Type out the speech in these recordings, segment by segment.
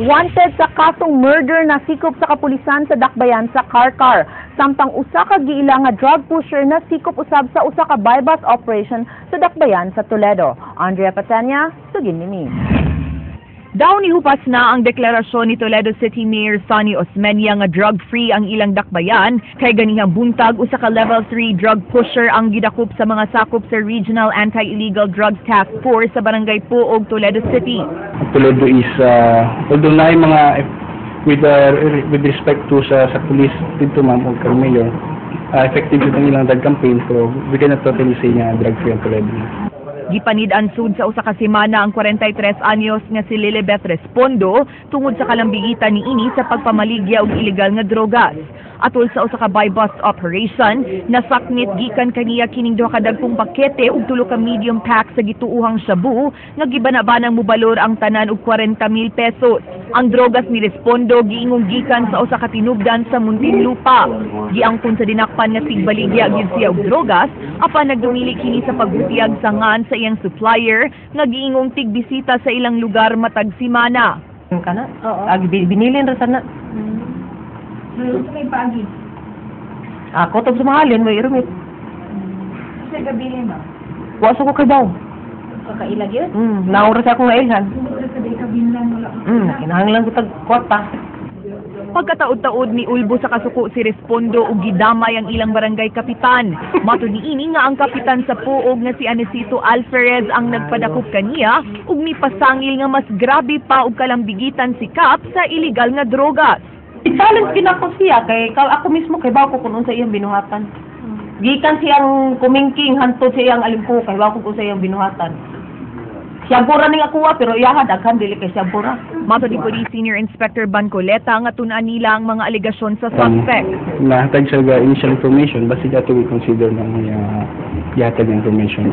Wanted sa kasong murder na sikop sa kapulisan sa Dakbayan sa Karkar. Samtang usa ka giila nga drug pusher na sikop usab sa usa ka buy-bust operation sa Dakbayan sa Toledo. Andrea Patania, sugin nini. Daw nihupas na ang deklarasyon ni Toledo City Mayor Sonny Osmeña nga drug-free ang ilang dakbayan kay ganihang buntag usa ka level 3 drug pusher ang gidakop sa mga sakop sa Regional Anti-Illegal Drugs Task Force sa Barangay Puog, Toledo City. Toledo is although na mga with respect to sa police dito ma'am o kay Mayor, effective ito nilang drug campaign, pero we cannot totally say nga drug-free ang Toledo. Gipanid-an sud sa usa ka semana ang 43 anyos nga si Lilibeth Respondo tungod sa kalambigitan niini sa pagpamaligya og ilegal nga drogas. Atol sa usa ka buy-bust operation, nasakmit gikan kaniya kining duha ka dagkong pakete ug tulo ka medium pack sa gituuhang shabu nga gibana-banang mobalor ang tanan og 40,000 pesos. Ang drogas ni Respondo giingong gikan sa usa ka tinubdan sa Muntinlupa. Giangkon sa dinakpan nga tigbaligya gyud siya og drogas apan nagdumili kini sa pagbutiyag sa ngan sa iyang supplier nga giingong tigbisita sa ilang lugar matag semana. Kana? Oo. Binilin ra sana. Sa may pagi. Ako to sa mahalin may irumit. Sa gabili ma. Waso ko kay daw. Kakailag yun? Naura sa akong ilhan. Sa day kabinlan wala. Kinahanglan ko tag kwarta. Pagkataod-taod ni Ulbo sa kasuko si Respondo ug gidamay ang ilang barangay kapitan. Matud niini nga ang kapitan sa Puog nga si Anesito Alferez ang nagpadakop kaniya ug mipasangil nga mas grabe pa og kalambigitan si Kap sa illegal nga drogas. I-challenge ginako siya kay ako mismo kay bawo ko kun sa iyang binuhatan. Gikan siyang kumingking hantod sa iyang alimpo kay bawo ko sa iyang binuhatan. Siyambura ning akuha pero iyaha daghan dili kay siyambura. Matud ni Police Senior Inspector Bancoleta nga tun-an nila ang mga alegasyon sa suspect. Nahatag sa initial information basta dato we consider na yatag information.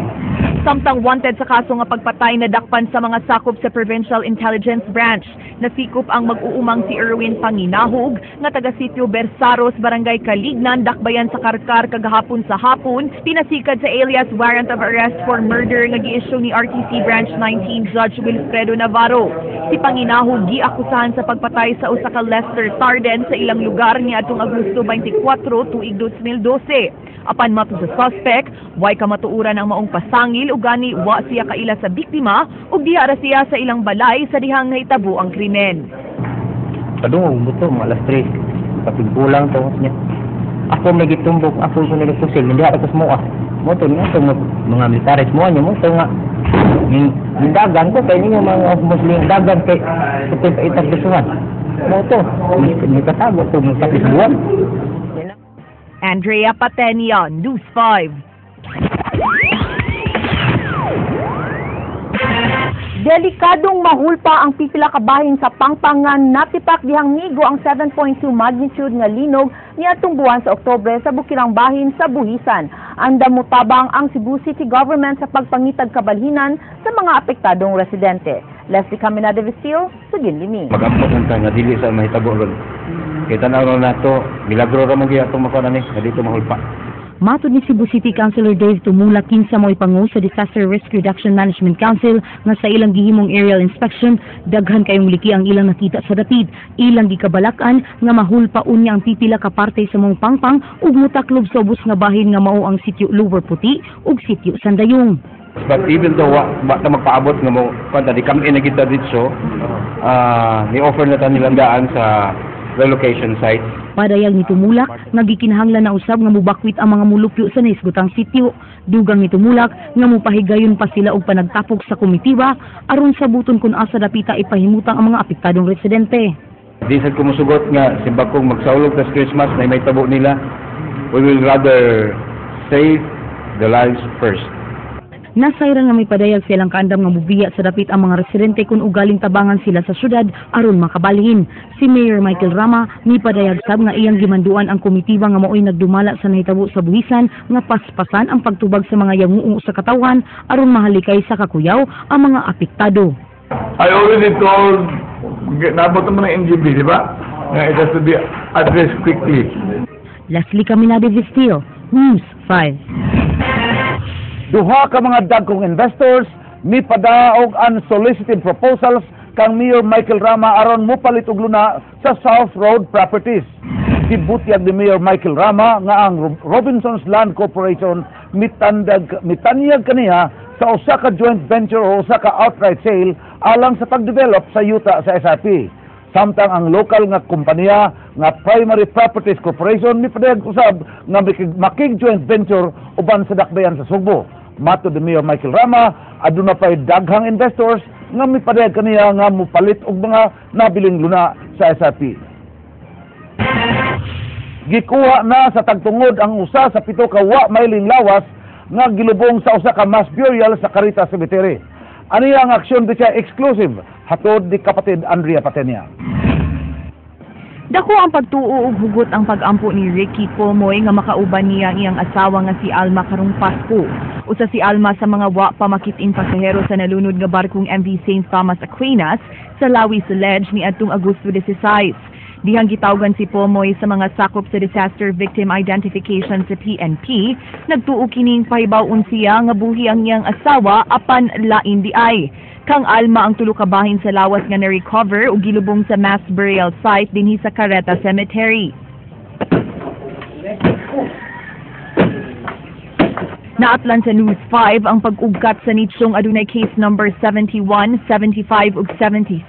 Samtang wanted sa kaso nga pagpatay na dakpan sa mga sakop sa Provincial Intelligence Branch. Nasikop ang mag-uumang si Erwin Panginahog nga taga-sitio Bersaros, Barangay Kalignan, Dakbayan sa Karkar kagahapon sa hapon, pinasikad sa alias warrant of arrest for murder nga gi-issue ni RTC Branch 19 Judge Wilfredo Navarro. Si Panginahog giakusahan sa pagpatay sa usa ka Lester Sarden sa ilang lugar niadtong Agosto 24 tuig 2012. Apan matud sa suspect, way kamatuuran ang maong pasangil ug gani wa siya kaila sa biktima ug diha ra siya sa ilang balay sa dihang nahitabo ang krimen. Padung buto alas 3 kapigbulang to niya. Ako may gitumbok, ako ko nilikusil, hindi ako smoa. Mo to nga to mga militares mo nya mo to nga. Yung dagan ko kay ninyo mga Muslim dagan kay sa itag bisuhan. Mo to, may katago to mga kapigbuwan. Andrea Patenia, News 5. Delikadong mahulpa ang pipila ka bahin sa Pangpangan, natipak dihang nigo ang 7.2 magnitude nga linog niadtong buwan sa Oktubre sa bukirang bahin sa Buhisan. Andam motabang ang Cebu City Government sa pagpangitag kabalhinan sa mga apektadong residente. Leslie Camina de Vistil, sugin limi. Pag-ampon nga dili sa mahitabo ron. Kita na ron nato, milagro ra man gyud atong makuha ni, dito mahulpa. Matud ni Cebu City Councilor Dave Tumula kinsa mo'y pangu sa Disaster Risk Reduction Management Council nga sa ilang gihimong aerial inspection, daghan kayong liki ang ilang nakita sa dapit. Ilang gikabalakan nga mahulpa unya ang pipila ka parte sa mong pangpang ug mutaklob sa ubos nga bahin nga mao ang sitio Lower Puti ug sitio Sandayong. But even though wa na magpaabot nga mo kanta di kami na kita dito, ni offer na ta nilang daan sa relocation site. Padayag ni Tumulak, nagikinahanglan na usab nga mubakwit ang mga mulupyo sa naisgutang sitio. Dugang ni Tumulak nga mupahigayon pa sila og panagtapok sa komitiba aron sabuton kun asa dapita ipahimutang ang mga apektadong residente. Di sad ko mosugot nga simbag kong magsaulog tas Christmas na may tabo nila. We will rather save the lives first. Nasayra nga may padayag silang kaandam nga mubiya sa dapit ang mga residente kung ugaling tabangan sila sa syudad aron makabalhin. Si Mayor Michael Rama may padayag sab nga iyang gimanduan ang komitiba nga mao'y nagdumala sa nahitabo sa Buhisan nga paspasan ang pagtubag sa mga yanguong sa katawan aron mahalikay sa kakuyaw ang mga apektado. I already told, nabot naman ng NGB, di ba? It has to be addressed quickly. Leslie Camina de Vistil, News 5. Duha ka mga dagkong investors mi padaog unsolicited proposals kang Mayor Michael Rama aron mopalit og luna sa South Road Properties. Gibutyag ni Mayor Michael Rama nga ang Robinsons Land Corporation mitanyag kaniya sa usa ka joint venture o usa ka outright sale alang sa pagdevelop sa yuta sa SRP. Samtang ang lokal nga kompanya nga Primary Properties Corporation mipadayag usab nga makig joint venture uban sa dakbayan sa Sugbo. Matud ni Mayor Michael Rama, aduna pay daghang investors nga mipadayag kaniya nga mupalit og mga nabiling luna sa SRP. Gikuha na sa tagtungod ang usa sa 7 ka wa mailing lawas nga gilubong sa usa ka mass burial sa Caritas Cemetery. Ani ang aksyon di siya exclusive hatod di kapatid Andrea Patenia. Dako ang pagtuo ug hugot ang pag-ampo ni Ricky Pomoy nga makauban niya ang iyang asawa nga si Alma karong Pasko. Usa si Alma sa mga wa pa makit-in pasahero sa nalunod nga barkong MV St. Thomas Aquinas sa Lawi Ledge ni adtong Agosto 16. Dihang gitawgan si Pomoy sa mga sakop sa Disaster Victim Identification sa PNP, nagtuo kining pahibaw-on siya nga buhi ang iyang asawa apan lain di ay. Kang Alma ang tulo ka bahin sa lawas nga na-recover ug gilubong sa mass burial site dinhi sa Careta Cemetery. Naatlan sa News 5 ang pag-ugkat sa nitsyong adunay case number 71, 75 ug 76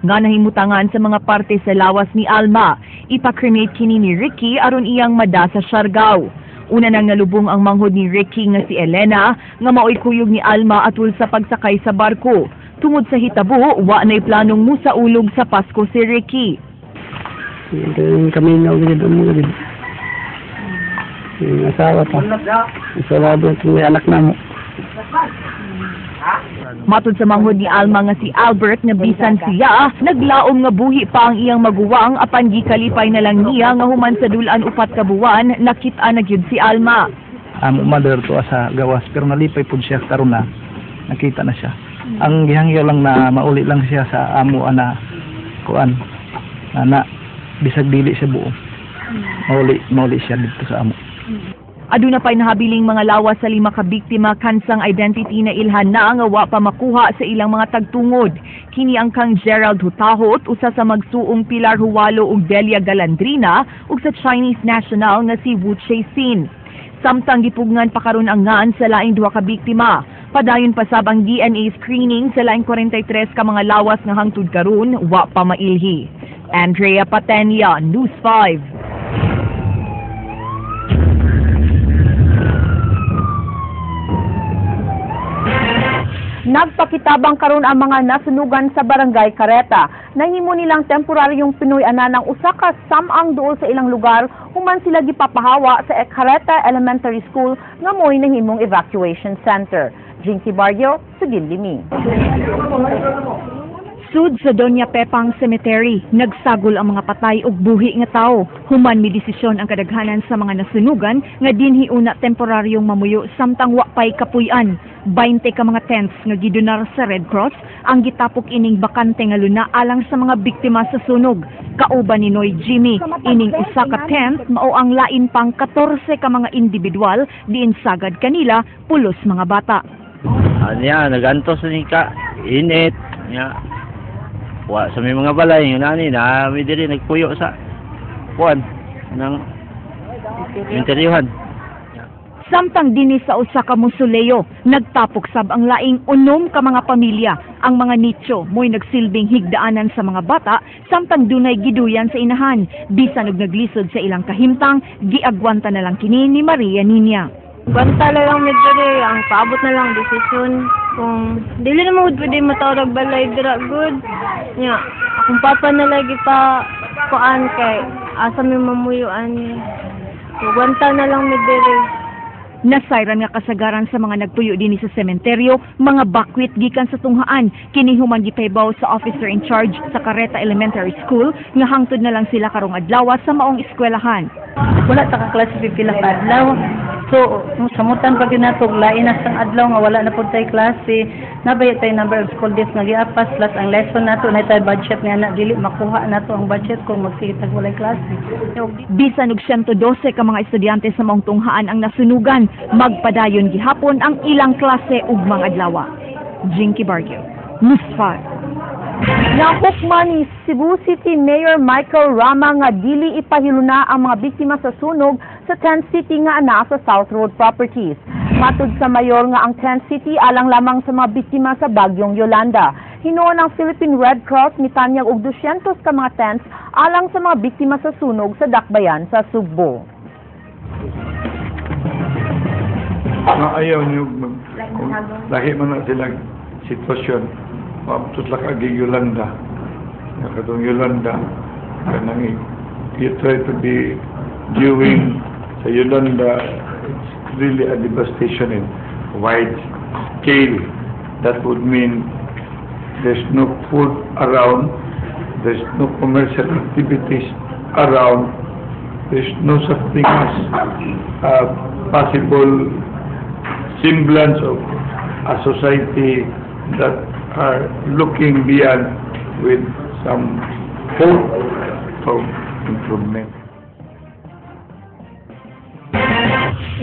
nga nahimutangan sa mga parte sa lawas ni Alma. Ipa-cremate kini ni Ricky aron iyang mada sa Siargao. Una nang nalubong ang manghod ni Ricky nga si Elena nga maoy kuyog ni Alma atol sa pagsakay sa barko. Tungod sa hitabo, wa na'y planong musaulog sa Pasko si Ricky. Kami na ulit mo ulit. Yung asawa pa. Isalado kung may anak na mo. Matod sa manghod ni Alma nga si Albert nga bisan siya, naglaom nga buhi pa ang iyang maguwang apan gikalipay na lang niya nga human sa dulan 4 ka buwan nakita na gyud si Alma. Amo mother to sa gawas pero nalipay pud siya karon na nakita na siya. Ang gihangyo lang na mauli lang siya sa amo ana kuan ana bisag dili siya buo. Mauli siya dito sa amo. Aduna pay nahabiling mga lawas sa 5 ka biktima kansang identity na ilhan na nga wa pa makuha sa ilang mga tagtungod. Kini ang kang Gerald Hutahot, usa sa magsuong Pilar Huwalo ug Delia Galandrina ug sa Chinese national nga si Wu Chei-sin. Samtang gipugngan pa karon ang ngan sa laing 2 ka biktima. Padayon pa sab ang DNA screening sa laing 43 ka mga lawas nga hangtod karon wa pa mailhi. Andrea Patenia, News 5. Nagpakitabang karon ang mga nasunugan sa Barangay Careta. Nahimo nilang temporaryong Pinoy-ana ng usa ka samang duol sa ilang lugar human sila gipapahawa sa Careta Elementary School nga mo'y nahimong evacuation center. Jinky Barrio, Sugin Limi. Sud sa Doña Pepang Cemetery, nagsagol ang mga patay ug buhi nga tawo. Human mi desisyon ang kadaghanan sa mga nasunugan nga dinhi una temporaryong mamuyo samtang wa pay kapuy-an. 20 ka mga tents nga gidonar sa Red Cross ang gitapok ining bakante nga luna alang sa mga biktima sa sunog. Kauban ni Noy Jimmy, ining usa ka tent mao ang lain pang 14 ka mga individual diin sagad kanila pulos mga bata. Anya nagantos ni ka init nya. Wa sa may mga balay yun ani na mi diri nagpuyo sa kuan ng interyuhan. Samtang dinhi sa usa ka mausoleo, nagtapok sab ang laing 6 ka mga pamilya. Ang mga nicho mo'y nagsilbing higdaanan sa mga bata, samtang dunay giduyan sa inahan. Bisan og naglisod sa ilang kahimtang, giagwanta na lang kini ni Maria Ninia. Banta na lang medyo ang paabot na lang desisyon kung dili na mo pwede matawag balay dira good nya akong papa na lagi pa kuan kay asa mi mamuyuan ni so banta na lang medyo. Nasayran nga kasagaran sa mga nagpuyo dinhi sa sementeryo, mga bakwit gikan sa tunghaan. Kini human gipaybaw sa officer in charge sa Careta Elementary School nga hangtod na lang sila karong adlaw sa maong eskwelahan. Wala ta ka klase pila ka adlaw. So, samutan pag ginatog lain na sang adlaw nga wala na pud tay klase. Nabayad tay number of school days nga giapas plus ang lesson nato na tay budget nga na dili makuha nato ang budget kung magsigitag walay klase. Bisan og 112 ka mga estudyante sa maong tunghaan ang nasunugan, magpadayon gihapon ang ilang klase ug mga adlaw. Jinky Barrio, News 5. Nahukman ni Cebu City Mayor Michael Rama nga dili ipahiluna ang mga biktima sa sunog sa Tent City nga ana sa South Road Properties. Matud sa mayor nga ang Tent City alang lamang sa mga biktima sa bagyong Yolanda. Hinuon ang Philippine Red Cross mitanyag og 200 ka mga tents alang sa mga biktima sa sunog sa Dakbayan sa Sugbo. Ayaw niyo kung lahi man na silang sitwasyon maabtot lang aging Yolanda katong Yolanda kanang you try to be viewing sa Yolanda, it's really a devastation in wide scale. That would mean there's no food around, there's no commercial activities around, there's no such thing as possible semblance of a society that are looking beyond with some hope of improvement.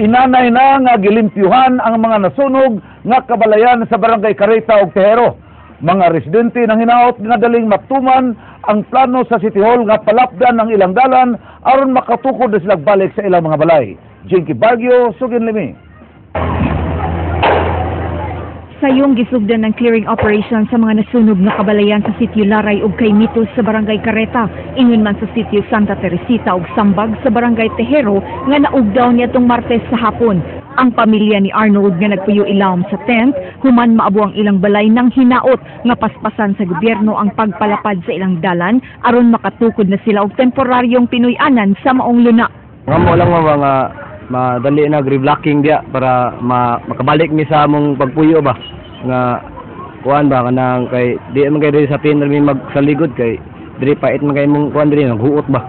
Inanay na nga gilimpyuhan ang mga nasunog nga kabalayan sa Barangay Carreta ug Tejero. Mga residente nang hinaot nga daling matuman ang plano sa City Hall nga palapdan ang ilang dalan aron makatukod na sila balik sa ilang mga balay. Jinky Baguio, Sugin Limi. Sayong gisugdan ng clearing operation sa mga nasunog na kabalayan sa sitio Laray ug kay Mitos sa Barangay Carreta, ingon man sa sitio Santa Teresita ug Sambag sa Barangay Tejero nga naugdaw niya tong Martes sa hapon. Ang pamilya ni Arnold nga nagpuyo ilawom sa tent, human maabo ang ilang balay nang hinaot nga paspasan sa gobyerno ang pagpalapad sa ilang dalan aron makatukod na sila og temporaryong pinuy-anan sa maong luna. Nga mo lang mga madali na reblocking dia para makabalik mi sa among pagpuyo ba nga kuan ba kanang kay di man kay diri sa pinner mi magsaligod kay diri pait man kay mong kuan diri naghuot ba.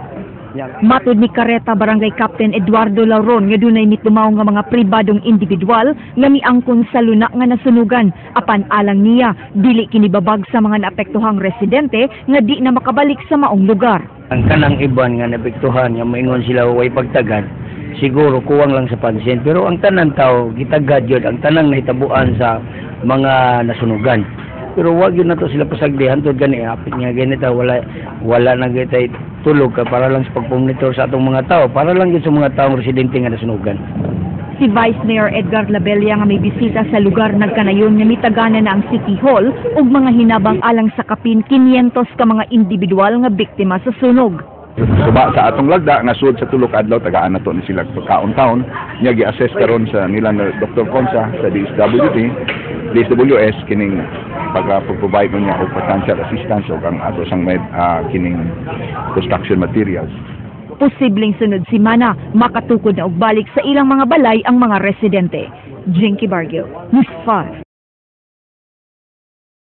Matud ni Carreta Barangay Captain Eduardo Lauron nga dunay nitumaw nga mga pribadong individual nga miangkon sa luna nga nasunugan apan alang niya dili kini babag sa mga naapektuhang residente nga di na makabalik sa maong lugar. Ang kanang iban nga naapektuhan nga moingon sila way pagtagad siguro kuwang lang sa pansin pero ang tanan tao gitagad yun ang tanang nahitabuan sa mga nasunugan pero wag yun na to sila pasagdihan tod gani apit nga ganito wala na gitay tulog ka para lang sa pagpumonitor sa atong mga tao para lang yun sa mga taong residente nga nasunugan. Si Vice Mayor Edgar Labella nga may bisita sa lugar nagkanayon nga mitagana na ang City Hall ug mga hinabang alang sa kapin 500 ka mga individual nga biktima sa sunog. Suba sa atong lagda nasud sa tulok adlaw tagaan nato ni sila kaon-taon nya gi-assess karon sa nila na Dr. Consa sa DSWS kining pagka-provide niya og potential assistance ug ang ato sang kining construction materials. Posibleng sunod semana makatukod na og balik sa ilang mga balay ang mga residente. Jinky Baguio, News 5.